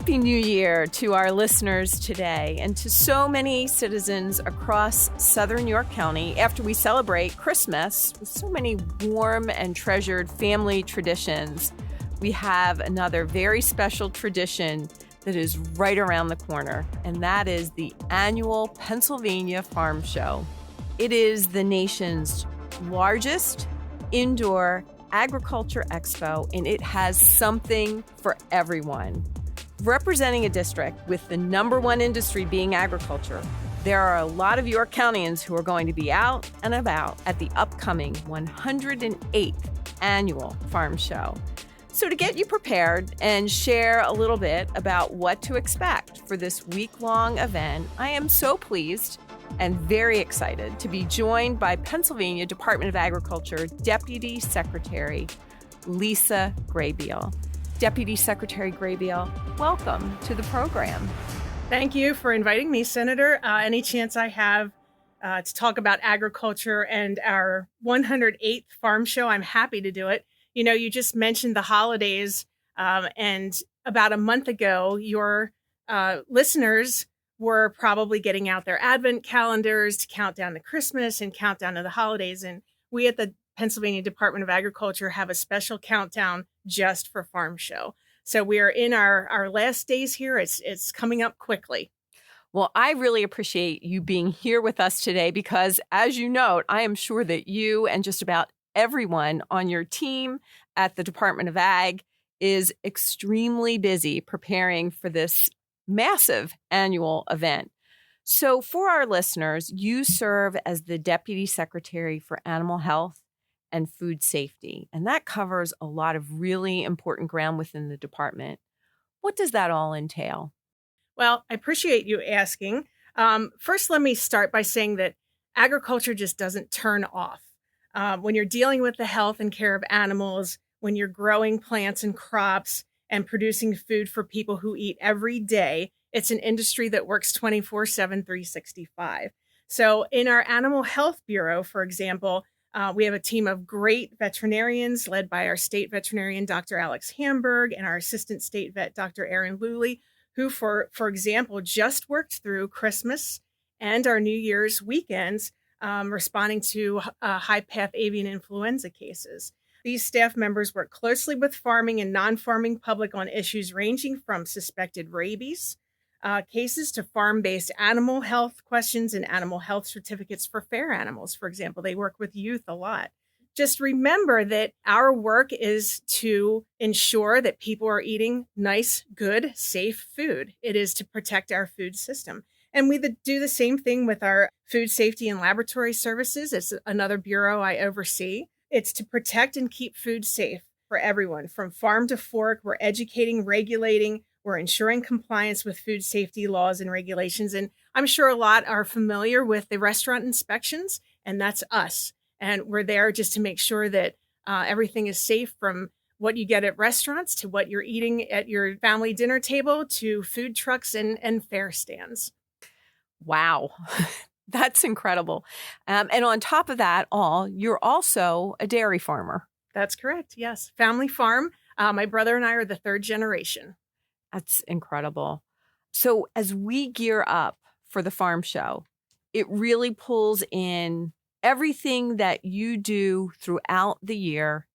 Happy New Year to our listeners today and to so many citizens across Southern York County after we celebrate Christmas with so many warm and treasured family traditions. We have another very special tradition that is right around the corner, and that is the annual Pennsylvania Farm Show. It is the nation's largest indoor agriculture expo, and it has something for everyone. Representing a district with the number one industry being agriculture, there are a lot of York Countyans who are going to be out and about at the upcoming 108th Annual Farm Show. So to get you prepared and share a little bit about what to expect for this week-long event, I am so pleased and very excited to be joined by Pennsylvania Department of Agriculture Deputy Secretary Lisa Graybeal. Deputy Secretary Graybeal, welcome to the program. Thank you for inviting me, Senator. Any chance I have to talk about agriculture and our 108th Farm Show, I'm happy to do it. You know, you just mentioned the holidays, and about a month ago, your listeners were probably getting out their advent calendars to count down to Christmas and count down to the holidays. And we at the Pennsylvania Department of Agriculture have a special countdown just for Farm Show. So we are in our last days here. It's coming up quickly. Well, I really appreciate you being here with us today because, as you note, I am sure that you and just about everyone on your team at the Department of Ag is extremely busy preparing for this massive annual event. So for our listeners, you serve as the Deputy Secretary for Animal Health and Food Safety, and that covers a lot of really important ground within the department. What does that all entail? Well, I appreciate you asking. First, let me start by saying that agriculture just doesn't turn off. When you're dealing with the health and care of animals, when you're growing plants and crops and producing food for people who eat every day, it's an industry that works 24/7, 365. So in our Animal Health Bureau, for example, we have a team of great veterinarians led by our state veterinarian, Dr. Alex Hamburg, and our assistant state vet, Dr. Aaron Luley, who, for example, just worked through Christmas and our New Year's weekends responding to high-path avian influenza cases. These staff members work closely with farming and non-farming public on issues ranging from suspected rabies cases to farm-based animal health questions and animal health certificates for fair animals. For example, they work with youth a lot. Just remember that our work is to ensure that people are eating nice, good, safe food. It is to protect our food system. And we do the same thing with our food safety and laboratory services. It's another bureau I oversee. It's to protect and keep food safe for everyone. From farm to fork, we're educating, regulating, we're ensuring compliance with food safety laws and regulations. And I'm sure a lot are familiar with the restaurant inspections, and that's us. And we're there just to make sure that everything is safe, from what you get at restaurants to what you're eating at your family dinner table to food trucks and fair stands. Wow, that's incredible. And on top of that all, you're also a dairy farmer. That's correct. Yes. Family farm. My brother and I are the third generation. That's incredible. So as we gear up for the farm show, it really pulls in everything that you do throughout the year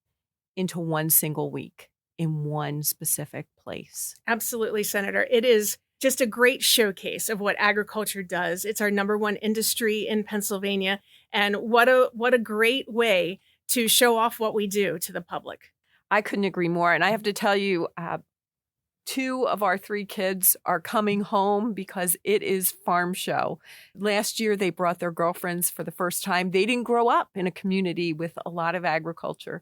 into one single week in one specific place. Absolutely, Senator. It is just a great showcase of what agriculture does. It's our number one industry in Pennsylvania. And what a great way to show off what we do to the public. I couldn't agree more. And I have to tell you, 2 of our 3 kids are coming home because it is farm show. Last year, they brought their girlfriends for the first time. They didn't grow up in a community with a lot of agriculture.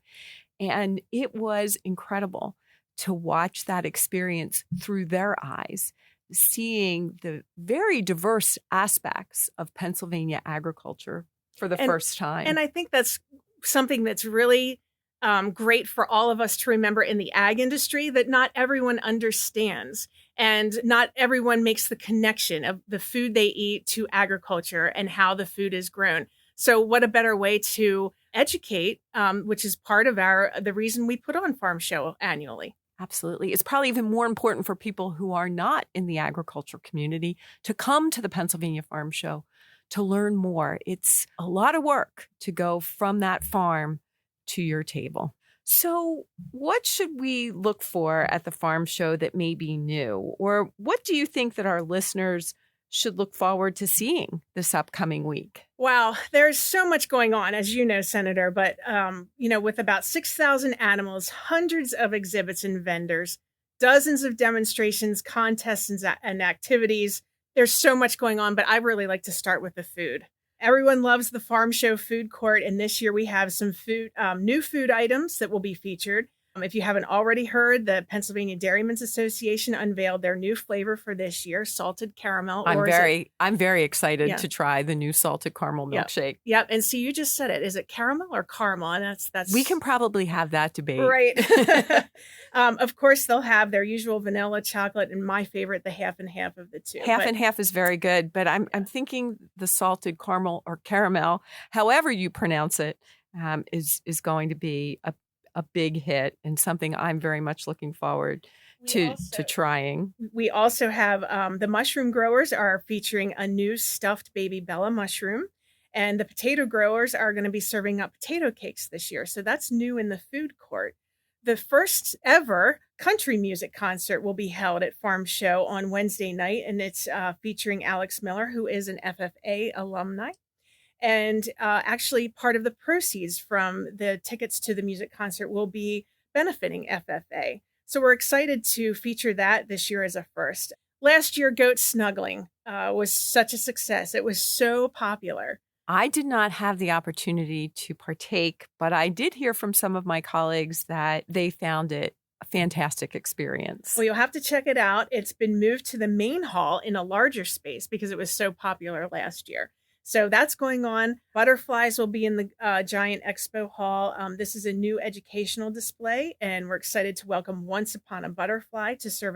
And it was incredible to watch that experience through their eyes, seeing the very diverse aspects of Pennsylvania agriculture for the first time. And I think that's something that's really great for all of us to remember in the ag industry, that not everyone understands and not everyone makes the connection of the food they eat to agriculture and how the food is grown. So what a better way to educate, which is part of the reason we put on Farm Show annually. Absolutely. It's probably even more important for people who are not in the agriculture community to come to the Pennsylvania Farm Show to learn more. It's a lot of work to go from that farm to your table. So, what should we look for at the farm show that may be new? Or what do you think that our listeners should look forward to seeing this upcoming week? Wow, there's so much going on, as you know, Senator. But, with about 6,000 animals, hundreds of exhibits and vendors, dozens of demonstrations, contests, and activities, there's so much going on. But I really like to start with the food. Everyone loves the Farm Show food court. And this year we have some new food items that will be featured. If you haven't already heard, the Pennsylvania Dairymen's Association unveiled their new flavor for this year, salted caramel. I'm very excited to try the new salted caramel milkshake. Yep. And see, you just said it. Is it caramel or caramel? And that's we can probably have that debate. Right. Of course, they'll have their usual vanilla, chocolate, and my favorite, the half and half of the two. Half and half is very good, but I'm thinking the salted caramel or caramel, however you pronounce it, is going to be a big hit and something I'm very much looking forward to trying. We also have the mushroom growers are featuring a new stuffed baby Bella mushroom, and the potato growers are going to be serving up potato cakes this year. So that's new in the food court. The first ever country music concert will be held at Farm Show on Wednesday night, and it's featuring Alex Miller, who is an FFA alumni. And actually, part of the proceeds from the tickets to the music concert will be benefiting FFA. So we're excited to feature that this year as a first. Last year, Goat Snuggling was such a success. It was so popular. I did not have the opportunity to partake, but I did hear from some of my colleagues that they found it a fantastic experience. Well, you'll have to check it out. It's been moved to the main hall in a larger space because it was so popular last year. So that's going on. Butterflies will be in the giant expo hall. This is a new educational display, and we're excited to welcome Once Upon a Butterfly to serve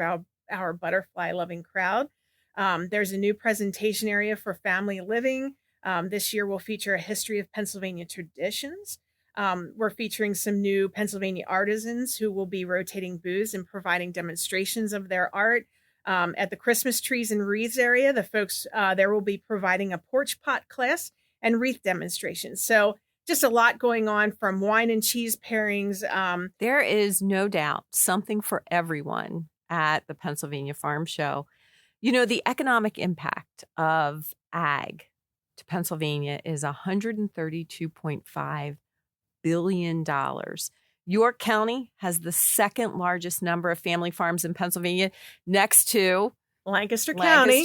our butterfly-loving crowd. There's a new presentation area for family living. This year will feature a history of Pennsylvania traditions. We're featuring some new Pennsylvania artisans who will be rotating booths and providing demonstrations of their art. At the Christmas trees and wreaths area, the folks there will be providing a porch pot class and wreath demonstrations. So just a lot going on, from wine and cheese pairings. There is no doubt something for everyone at the Pennsylvania Farm Show. You know, the economic impact of ag to Pennsylvania is $132.5 billion. York County has the second largest number of family farms in Pennsylvania, next to Lancaster County.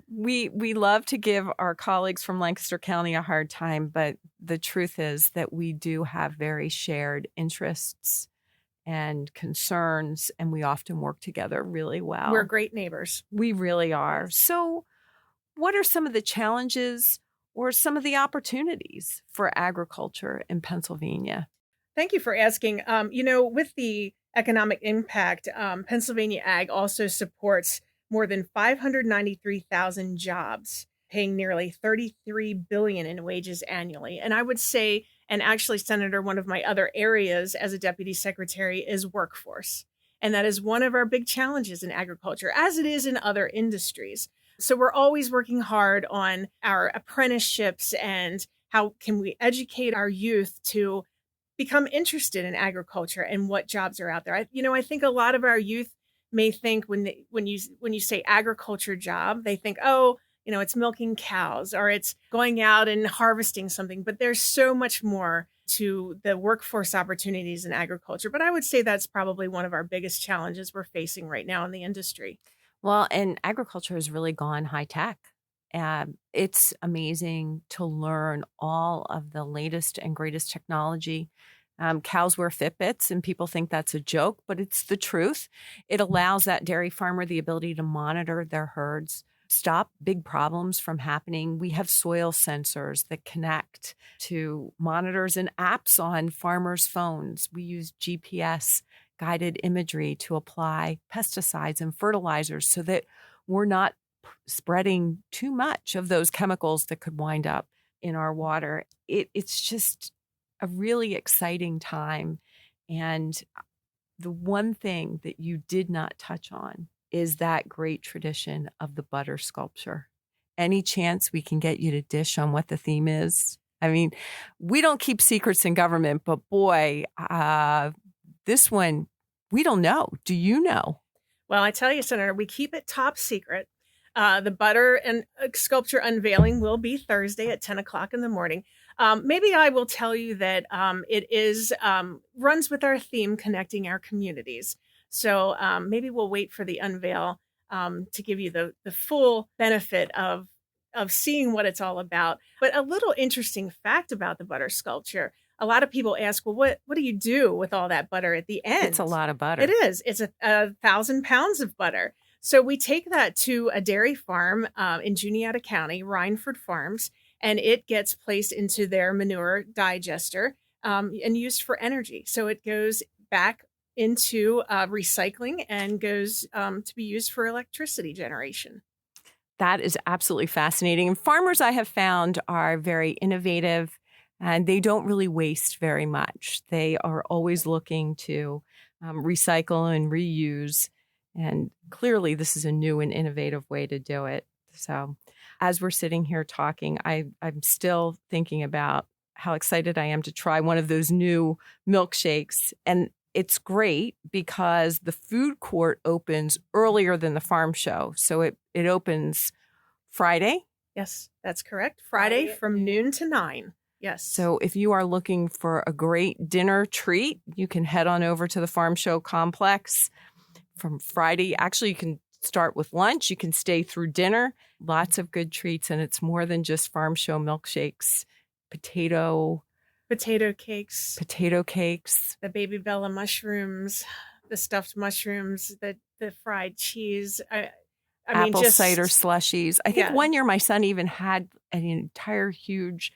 We love to give our colleagues from Lancaster County a hard time, but the truth is that we do have very shared interests and concerns, and we often work together really well. We're great neighbors. We really are. So what are some of the challenges or some of the opportunities for agriculture in Pennsylvania? Thank you for asking. With the economic impact, Pennsylvania Ag also supports more than 593,000 jobs, paying nearly $33 billion in wages annually. And I would say, and actually, Senator, one of my other areas as a deputy secretary is workforce. And that is one of our big challenges in agriculture, as it is in other industries. So we're always working hard on our apprenticeships and how can we educate our youth to become interested in agriculture and what jobs are out there. I think a lot of our youth may think when you say agriculture job, they think, oh, it's milking cows or it's going out and harvesting something. But there's so much more to the workforce opportunities in agriculture. But I would say that's probably one of our biggest challenges we're facing right now in the industry. Well, and agriculture has really gone high tech. It's amazing to learn all of the latest and greatest technology. Cows wear Fitbits, and people think that's a joke, but it's the truth. It allows that dairy farmer the ability to monitor their herds, stop big problems from happening. We have soil sensors that connect to monitors and apps on farmers' phones. We use GPS guided imagery to apply pesticides and fertilizers so that we're not spreading too much of those chemicals that could wind up in our water. It's just a really exciting time. And the one thing that you did not touch on is that great tradition of the butter sculpture. Any chance we can get you to dish on what the theme is? I mean, we don't keep secrets in government, but boy, this one, we don't know. Do you know? Well, I tell you, Senator, we keep it top secret. The butter and sculpture unveiling will be Thursday at 10 o'clock in the morning. Maybe I will tell you that it is runs with our theme, connecting our communities. So maybe we'll wait for the unveil to give you the full benefit of seeing what it's all about. But a little interesting fact about the butter sculpture. A lot of people ask, well, what do you do with all that butter at the end? It's a lot of butter. It is. It's 1,000 pounds of butter. So we take that to a dairy farm in Juniata County, Rhineford Farms, and it gets placed into their manure digester and used for energy. So it goes back into recycling and goes to be used for electricity generation. That is absolutely fascinating. And farmers, I have found, are very innovative, and they don't really waste very much. They are always looking to recycle and reuse. And clearly, this is a new and innovative way to do it. So as we're sitting here talking, I'm still thinking about how excited I am to try one of those new milkshakes. And it's great because the food court opens earlier than the farm show. So it opens Friday. Yes, that's correct. Friday from noon to 9. Yes. So if you are looking for a great dinner treat, you can head on over to the farm show complex from Friday. Actually, you can start with lunch. You can stay through dinner. Lots of good treats. And it's more than just farm show milkshakes, potato cakes, the baby Bella mushrooms, the stuffed mushrooms, the fried cheese. I mean, apple cider slushies. I think one year my son even had an entire huge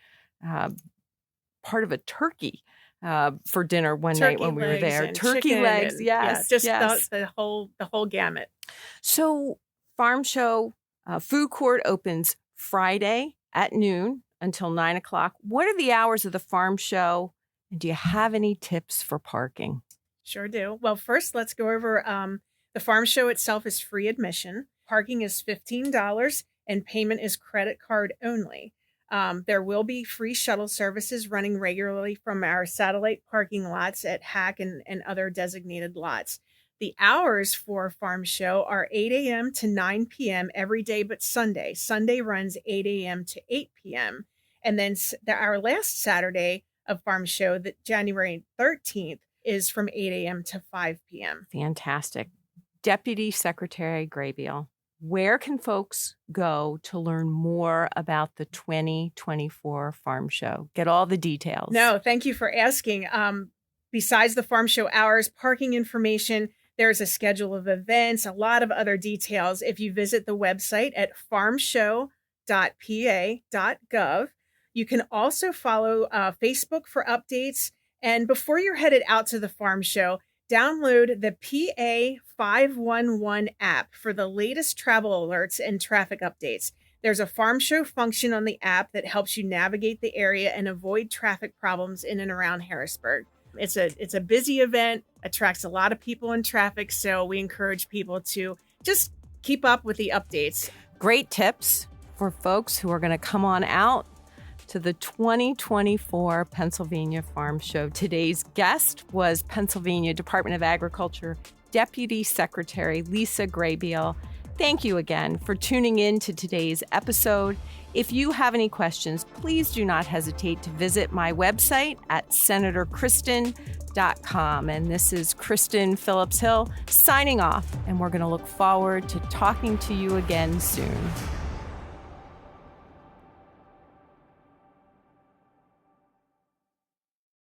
part of a turkey for dinner one night when we were there. Turkey legs, yes. The whole gamut. So farm show food court opens Friday at noon until 9 o'clock. What are the hours of the farm show? And do you have any tips for parking? Sure do. Well, first, let's go over the farm show itself is free admission. Parking is $15 and payment is credit card only. There will be free shuttle services running regularly from our satellite parking lots at Hack and other designated lots. The hours for Farm Show are 8 a.m. to 9 p.m. every day but Sunday. Sunday runs 8 a.m. to 8 p.m. And then our last Saturday of Farm Show, January 13th, is from 8 a.m. to 5 p.m. Fantastic. Deputy Secretary Graybeal, where can folks go to learn more about the 2024 Farm Show? Get all the details. No, thank you for asking. Besides the Farm Show hours, parking information, there's a schedule of events, a lot of other details. If you visit the website at farmshow.pa.gov, you can also follow Facebook for updates. And before you're headed out to the Farm Show, download the PA 511 app for the latest travel alerts and traffic updates. There's a Farm Show function on the app that helps you navigate the area and avoid traffic problems in and around Harrisburg. It's a busy event, attracts a lot of people in traffic, so we encourage people to just keep up with the updates. Great tips for folks who are going to come on out to the 2024 Pennsylvania Farm Show. Today's guest was Pennsylvania Department of Agriculture Deputy Secretary Lisa Graybeal. Thank you again for tuning in to today's episode. If you have any questions, please do not hesitate to visit my website at senatorkristen.com. And this is Kristen Phillips-Hill signing off, and we're going to look forward to talking to you again soon.